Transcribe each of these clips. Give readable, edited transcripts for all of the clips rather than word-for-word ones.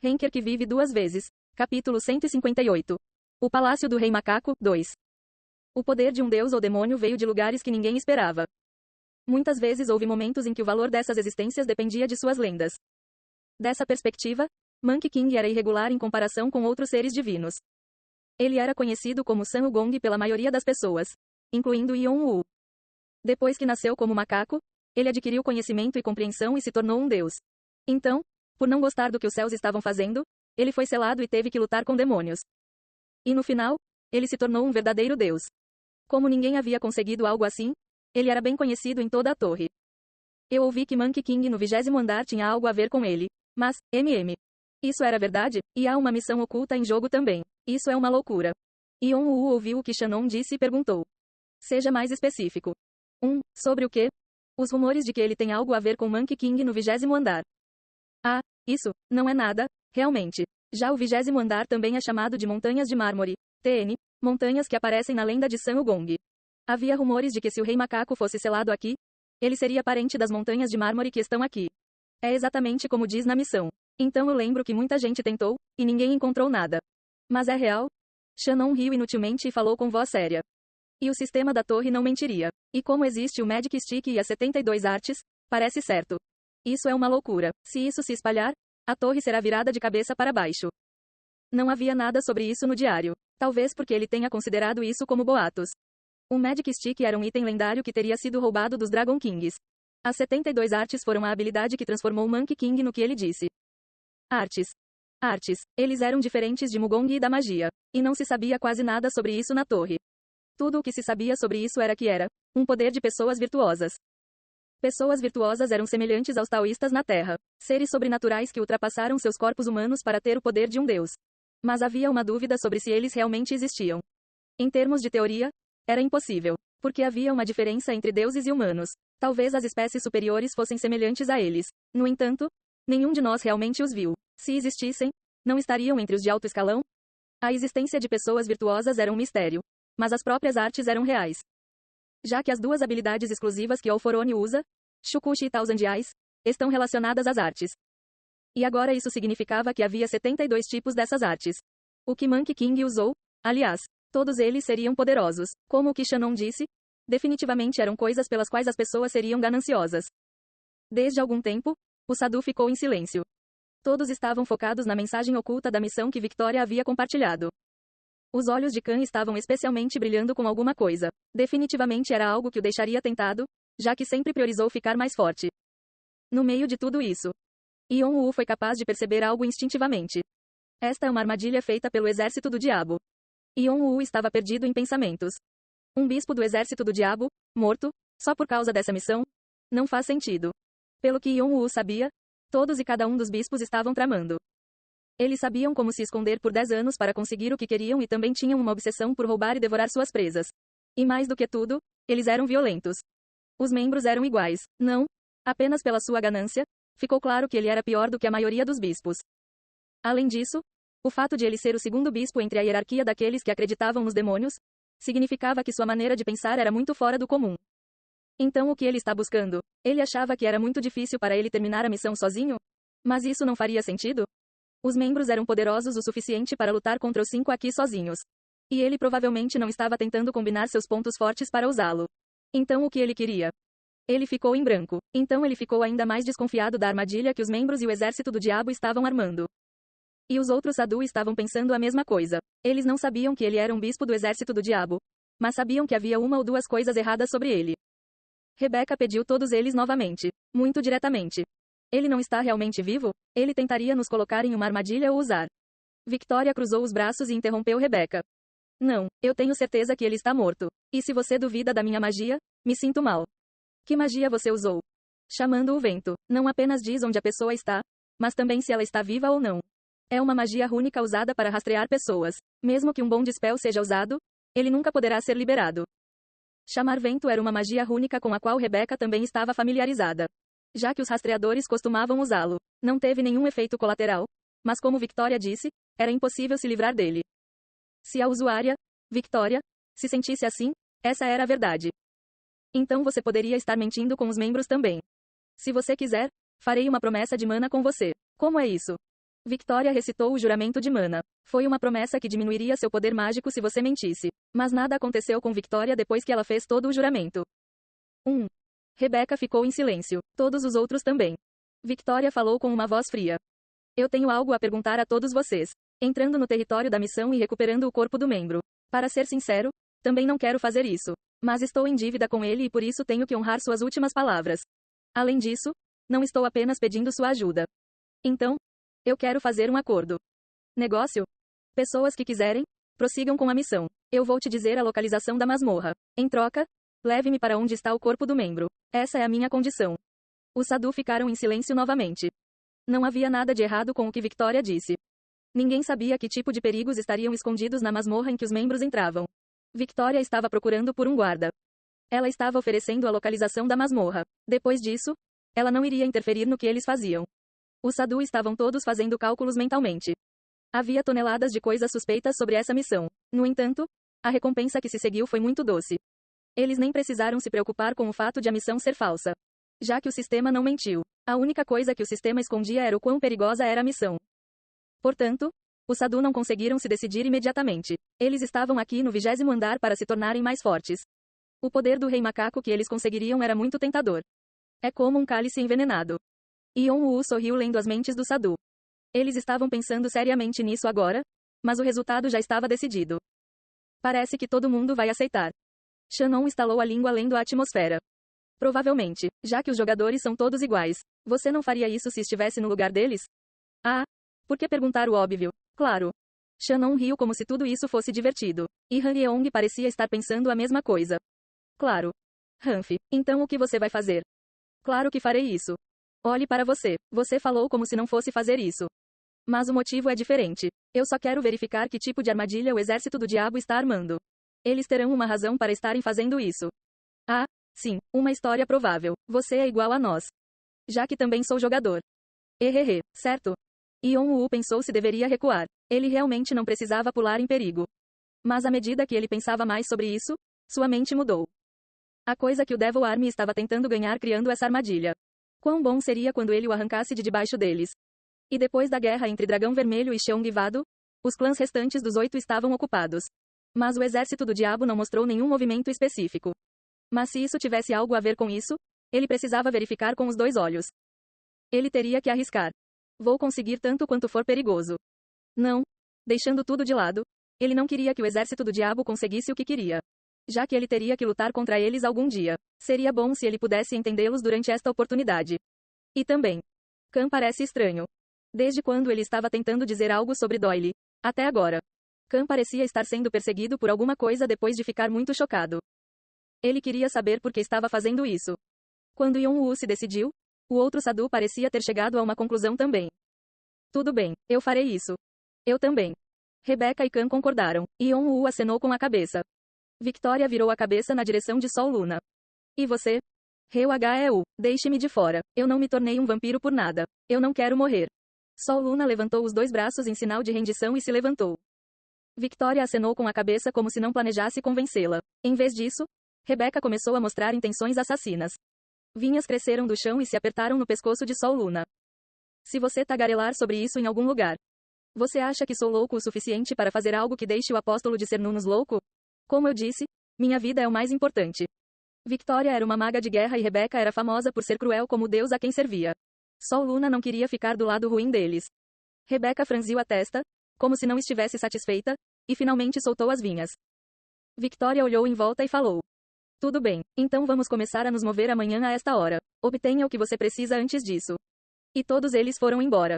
Henker que vive duas vezes. Capítulo 158. O Palácio do Rei Macaco, 2. O poder de um deus ou demônio veio de lugares que ninguém esperava. Muitas vezes houve momentos em que o valor dessas existências dependia de suas lendas. Dessa perspectiva, Monkey King era irregular em comparação com outros seres divinos. Ele era conhecido como Sun Wukong pela maioria das pessoas, incluindo Yeon Woo. Depois que nasceu como macaco, ele adquiriu conhecimento e compreensão e se tornou um deus. Então, por não gostar do que os céus estavam fazendo, ele foi selado e teve que lutar com demônios. E no final, ele se tornou um verdadeiro deus. Como ninguém havia conseguido algo assim, ele era bem conhecido em toda a torre. Eu ouvi que Monkey King no 20º andar tinha algo a ver com ele, mas, isso era verdade, e há uma missão oculta em jogo também. Isso é uma loucura. Yeon Woo ouviu o que Shannon disse e perguntou. Seja mais específico. Sobre o quê? Os rumores de que ele tem algo a ver com Monkey King no 20º andar. Ah, isso, não é nada, realmente. Já o 20º andar também é chamado de Montanhas de Mármore, TN, montanhas que aparecem na lenda de Sun Wukong. Havia rumores de que se o Rei Macaco fosse selado aqui, ele seria parente das montanhas de mármore que estão aqui. É exatamente como diz na missão. Então eu lembro que muita gente tentou, e ninguém encontrou nada. Mas é real? Shannon riu inutilmente e falou com voz séria. E o sistema da torre não mentiria. E como existe o Magic Stick e as 72 artes, parece certo. Isso é uma loucura. Se isso se espalhar, a torre será virada de cabeça para baixo. Não havia nada sobre isso no diário. Talvez porque ele tenha considerado isso como boatos. O Magic Stick era um item lendário que teria sido roubado dos Dragon Kings. As 72 artes foram a habilidade que transformou Monkey King no que ele disse. Artes. Eles eram diferentes de Mugong e da magia. E não se sabia quase nada sobre isso na torre. Tudo o que se sabia sobre isso era que era um poder de pessoas virtuosas. Pessoas virtuosas eram semelhantes aos taoístas na Terra, seres sobrenaturais que ultrapassaram seus corpos humanos para ter o poder de um deus. Mas havia uma dúvida sobre se eles realmente existiam. Em termos de teoria, era impossível, porque havia uma diferença entre deuses e humanos. Talvez as espécies superiores fossem semelhantes a eles. No entanto, nenhum de nós realmente os viu. Se existissem, não estariam entre os de alto escalão? A existência de pessoas virtuosas era um mistério. Mas as próprias artes eram reais. Já que as duas habilidades exclusivas que Alforone usa, Shukushi e Thousand Eyes, estão relacionadas às artes. E agora isso significava que havia 72 tipos dessas artes. O que Monkey King usou, aliás, todos eles seriam poderosos. Como o que Shannon disse, definitivamente eram coisas pelas quais as pessoas seriam gananciosas. Desde algum tempo, o Sadu ficou em silêncio. Todos estavam focados na mensagem oculta da missão que Victoria havia compartilhado. Os olhos de Khan estavam especialmente brilhando com alguma coisa. Definitivamente era algo que o deixaria tentado, já que sempre priorizou ficar mais forte. No meio de tudo isso, Yeon Woo foi capaz de perceber algo instintivamente. Esta é uma armadilha feita pelo exército do diabo. Yeon Woo estava perdido em pensamentos. Um bispo do exército do diabo, morto, só por causa dessa missão? Não faz sentido. Pelo que Yeon Woo sabia, todos e cada um dos bispos estavam tramando. Eles sabiam como se esconder por 10 anos para conseguir o que queriam e também tinham uma obsessão por roubar e devorar suas presas. E mais do que tudo, eles eram violentos. Os membros eram iguais. Não, apenas pela sua ganância, ficou claro que ele era pior do que a maioria dos bispos. Além disso, o fato de ele ser o segundo bispo entre a hierarquia daqueles que acreditavam nos demônios, significava que sua maneira de pensar era muito fora do comum. Então o que ele está buscando? Ele achava que era muito difícil para ele terminar a missão sozinho? Mas isso não faria sentido? Os membros eram poderosos o suficiente para lutar contra os 5 aqui sozinhos. E ele provavelmente não estava tentando combinar seus pontos fortes para usá-lo. Então o que ele queria? Ele ficou em branco. Então ele ficou ainda mais desconfiado da armadilha que os membros e o exército do diabo estavam armando. E os outros Sadu estavam pensando a mesma coisa. Eles não sabiam que ele era um bispo do exército do diabo, mas sabiam que havia uma ou duas coisas erradas sobre ele. Rebecca pediu todos eles novamente, muito diretamente. Ele não está realmente vivo? Ele tentaria nos colocar em uma armadilha ou usar. Victoria cruzou os braços e interrompeu Rebecca. Não, eu tenho certeza que ele está morto. E se você duvida da minha magia, me sinto mal. Que magia você usou? Chamando o vento. Não apenas diz onde a pessoa está, mas também se ela está viva ou não. É uma magia rúnica usada para rastrear pessoas. Mesmo que um bom dispel seja usado, ele nunca poderá ser liberado. Chamar vento era uma magia rúnica com a qual Rebecca também estava familiarizada. Já que os rastreadores costumavam usá-lo, não teve nenhum efeito colateral, mas como Victoria disse, era impossível se livrar dele. Se a usuária, Victoria, se sentisse assim, essa era a verdade. Então você poderia estar mentindo com os membros também. Se você quiser, farei uma promessa de mana com você. Como é isso? Victoria recitou o juramento de Mana. Foi uma promessa que diminuiria seu poder mágico se você mentisse. Mas nada aconteceu com Victoria depois que ela fez todo o juramento. 1. Rebecca ficou em silêncio. Todos os outros também. Victoria falou com uma voz fria. Eu tenho algo a perguntar a todos vocês. Entrando no território da missão e recuperando o corpo do membro. Para ser sincero, também não quero fazer isso. Mas estou em dívida com ele e por isso tenho que honrar suas últimas palavras. Além disso, não estou apenas pedindo sua ajuda. Então, eu quero fazer um acordo. Negócio? Pessoas que quiserem, prossigam com a missão. Eu vou te dizer a localização da masmorra. Em troca, leve-me para onde está o corpo do membro. Essa é a minha condição. Os Sadu ficaram em silêncio novamente. Não havia nada de errado com o que Victoria disse. Ninguém sabia que tipo de perigos estariam escondidos na masmorra em que os membros entravam. Victoria estava procurando por um guarda. Ela estava oferecendo a localização da masmorra. Depois disso, ela não iria interferir no que eles faziam. Os Sadu estavam todos fazendo cálculos mentalmente. Havia toneladas de coisas suspeitas sobre essa missão. No entanto, a recompensa que se seguiu foi muito doce. Eles nem precisaram se preocupar com o fato de a missão ser falsa. Já que o sistema não mentiu. A única coisa que o sistema escondia era o quão perigosa era a missão. Portanto, os Sadu não conseguiram se decidir imediatamente. Eles estavam aqui no 20º andar para se tornarem mais fortes. O poder do Rei Macaco que eles conseguiriam era muito tentador. É como um cálice envenenado. Yon-Woo sorriu lendo as mentes do Sadu. Eles estavam pensando seriamente nisso agora, mas o resultado já estava decidido. Parece que todo mundo vai aceitar. Shannon estalou a língua lendo a atmosfera. Provavelmente, já que os jogadores são todos iguais. Você não faria isso se estivesse no lugar deles? Ah, por que perguntar o óbvio? Claro. Shannon riu como se tudo isso fosse divertido. E Han Yeong parecia estar pensando a mesma coisa. Claro. Hanf, então o que você vai fazer? Claro que farei isso. Olhe para você. Você falou como se não fosse fazer isso. Mas o motivo é diferente. Eu só quero verificar que tipo de armadilha o exército do diabo está armando. Eles terão uma razão para estarem fazendo isso. Ah, sim, uma história provável. Você é igual a nós. Já que também sou jogador. Hehehe, certo? Yon-Woo pensou se deveria recuar. Ele realmente não precisava pular em perigo. Mas à medida que ele pensava mais sobre isso, sua mente mudou. A coisa que o Devil Army estava tentando ganhar criando essa armadilha. Quão bom seria quando ele o arrancasse de debaixo deles. E depois da guerra entre Dragão Vermelho e Cheong-Vado, os clãs restantes dos 8 estavam ocupados. Mas o exército do diabo não mostrou nenhum movimento específico. Mas se isso tivesse algo a ver com isso, ele precisava verificar com os 2 olhos. Ele teria que arriscar. Vou conseguir tanto quanto for perigoso. Não. Deixando tudo de lado, ele não queria que o exército do diabo conseguisse o que queria. Já que ele teria que lutar contra eles algum dia. Seria bom se ele pudesse entendê-los durante esta oportunidade. E também. Khan parece estranho. Desde quando ele estava tentando dizer algo sobre Doyle? Até agora. Khan parecia estar sendo perseguido por alguma coisa depois de ficar muito chocado. Ele queria saber por que estava fazendo isso. Quando Yon-Woo se decidiu, o outro Sadu parecia ter chegado a uma conclusão também. Tudo bem, eu farei isso. Eu também. Rebecca e Khan concordaram, e Yon-Woo acenou com a cabeça. Victoria virou a cabeça na direção de Sol Luna. E você? Reu-Heu, deixe-me de fora. Eu não me tornei um vampiro por nada. Eu não quero morrer. Sol Luna levantou os 2 braços em sinal de rendição e se levantou. Victoria acenou com a cabeça como se não planejasse convencê-la. Em vez disso, Rebecca começou a mostrar intenções assassinas. Vinhas cresceram do chão e se apertaram no pescoço de Sol Luna. Se você tagarelar sobre isso em algum lugar. Você acha que sou louco o suficiente para fazer algo que deixe o apóstolo de Cernunnos louco? Como eu disse, minha vida é o mais importante. Victoria era uma maga de guerra e Rebecca era famosa por ser cruel como o deus a quem servia. Sol Luna não queria ficar do lado ruim deles. Rebecca franziu a testa, como se não estivesse satisfeita, e finalmente soltou as vinhas. Victoria olhou em volta e falou. Tudo bem, então vamos começar a nos mover amanhã a esta hora. Obtenha o que você precisa antes disso. E todos eles foram embora.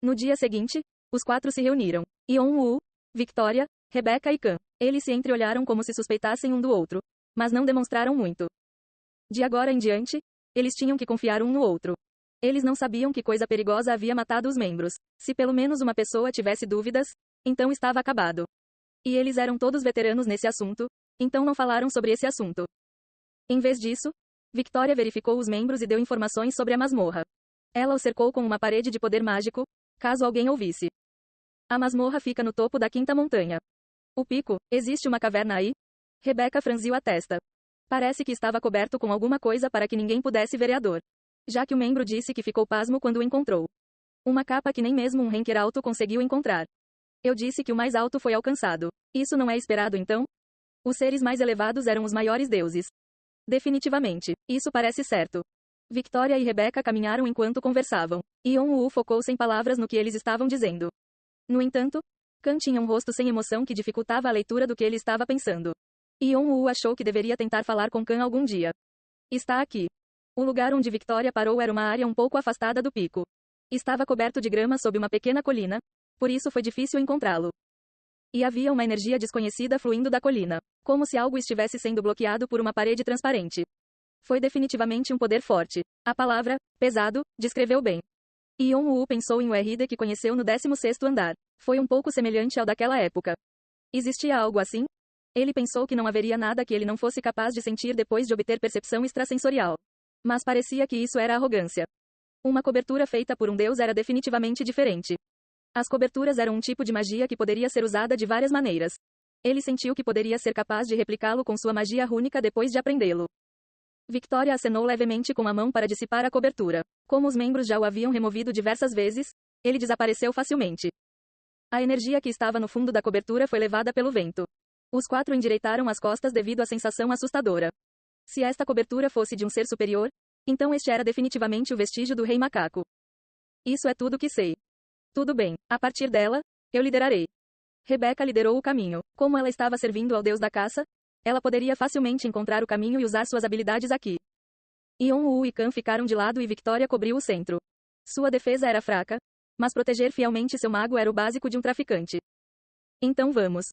No dia seguinte, os 4 se reuniram. Yon-Woo, Victoria, Rebecca e Khan. Eles se entreolharam como se suspeitassem um do outro. Mas não demonstraram muito. De agora em diante, eles tinham que confiar um no outro. Eles não sabiam que coisa perigosa havia matado os membros. Se pelo menos uma pessoa tivesse dúvidas, então estava acabado. E eles eram todos veteranos nesse assunto, então não falaram sobre esse assunto. Em vez disso, Victoria verificou os membros e deu informações sobre a masmorra. Ela o cercou com uma parede de poder mágico, caso alguém ouvisse. A masmorra fica no topo da 5ª montanha. O pico, existe uma caverna aí? Rebecca franziu a testa. Parece que estava coberto com alguma coisa para que ninguém pudesse ver a dor. Já que o membro disse que ficou pasmo quando o encontrou. Uma capa que nem mesmo um ranker alto conseguiu encontrar. Eu disse que o mais alto foi alcançado. Isso não é esperado então? Os seres mais elevados eram os maiores deuses. Definitivamente. Isso parece certo. Victoria e Rebecca caminharam enquanto conversavam. Yeon-woo focou sem palavras no que eles estavam dizendo. No entanto, Kang tinha um rosto sem emoção que dificultava a leitura do que ele estava pensando. Yeon-woo achou que deveria tentar falar com Kang algum dia. Está aqui. O lugar onde Victoria parou era uma área um pouco afastada do pico. Estava coberto de grama sob uma pequena colina, por isso foi difícil encontrá-lo. E havia uma energia desconhecida fluindo da colina, como se algo estivesse sendo bloqueado por uma parede transparente. Foi definitivamente um poder forte. A palavra, pesado, descreveu bem. Yeon-woo pensou em URD que conheceu no 16º andar. Foi um pouco semelhante ao daquela época. Existia algo assim? Ele pensou que não haveria nada que ele não fosse capaz de sentir depois de obter percepção extrasensorial. Mas parecia que isso era arrogância. Uma cobertura feita por um deus era definitivamente diferente. As coberturas eram um tipo de magia que poderia ser usada de várias maneiras. Ele sentiu que poderia ser capaz de replicá-lo com sua magia rúnica depois de aprendê-lo. Victoria acenou levemente com a mão para dissipar a cobertura. Como os membros já o haviam removido diversas vezes, ele desapareceu facilmente. A energia que estava no fundo da cobertura foi levada pelo vento. Os 4 endireitaram as costas devido à sensação assustadora. Se esta cobertura fosse de um ser superior, então este era definitivamente o vestígio do Rei Macaco. Isso é tudo que sei. Tudo bem, a partir dela, eu liderarei. Rebecca liderou o caminho. Como ela estava servindo ao deus da caça, ela poderia facilmente encontrar o caminho e usar suas habilidades aqui. Yeon-woo e Kang ficaram de lado e Victoria cobriu o centro. Sua defesa era fraca, mas proteger fielmente seu mago era o básico de um traficante. Então vamos.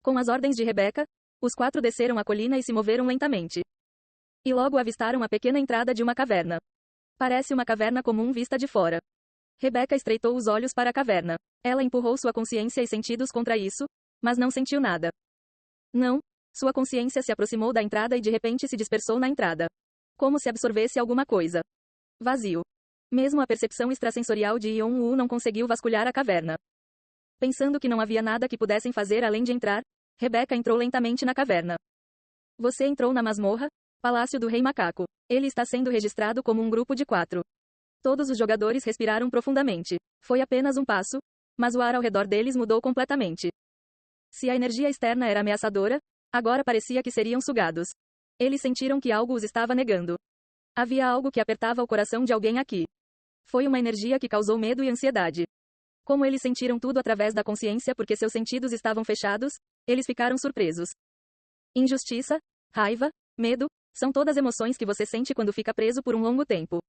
Com as ordens de Rebecca, os 4 desceram a colina e se moveram lentamente. E logo avistaram a pequena entrada de uma caverna. Parece uma caverna comum vista de fora. Rebecca estreitou os olhos para a caverna. Ela empurrou sua consciência e sentidos contra isso, mas não sentiu nada. Não. Sua consciência se aproximou da entrada e de repente se dispersou na entrada. Como se absorvesse alguma coisa. Vazio. Mesmo a percepção extrasensorial de Yeon-woo não conseguiu vasculhar a caverna. Pensando que não havia nada que pudessem fazer além de entrar, Rebecca entrou lentamente na caverna. Você entrou na masmorra, Palácio do Rei Macaco. Ele está sendo registrado como um grupo de 4. Todos os jogadores respiraram profundamente. Foi apenas um passo, mas o ar ao redor deles mudou completamente. Se a energia externa era ameaçadora, agora parecia que seriam sugados. Eles sentiram que algo os estava negando. Havia algo que apertava o coração de alguém aqui. Foi uma energia que causou medo e ansiedade. Como eles sentiram tudo através da consciência porque seus sentidos estavam fechados, eles ficaram surpresos. Injustiça, raiva, medo, são todas emoções que você sente quando fica preso por um longo tempo.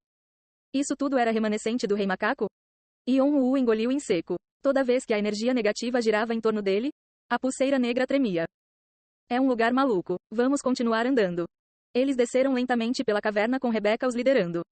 Isso tudo era remanescente do Rei Macaco? Yeon-woo engoliu em seco. Toda vez que a energia negativa girava em torno dele, a pulseira negra tremia. É um lugar maluco. Vamos continuar andando. Eles desceram lentamente pela caverna com Rebecca os liderando.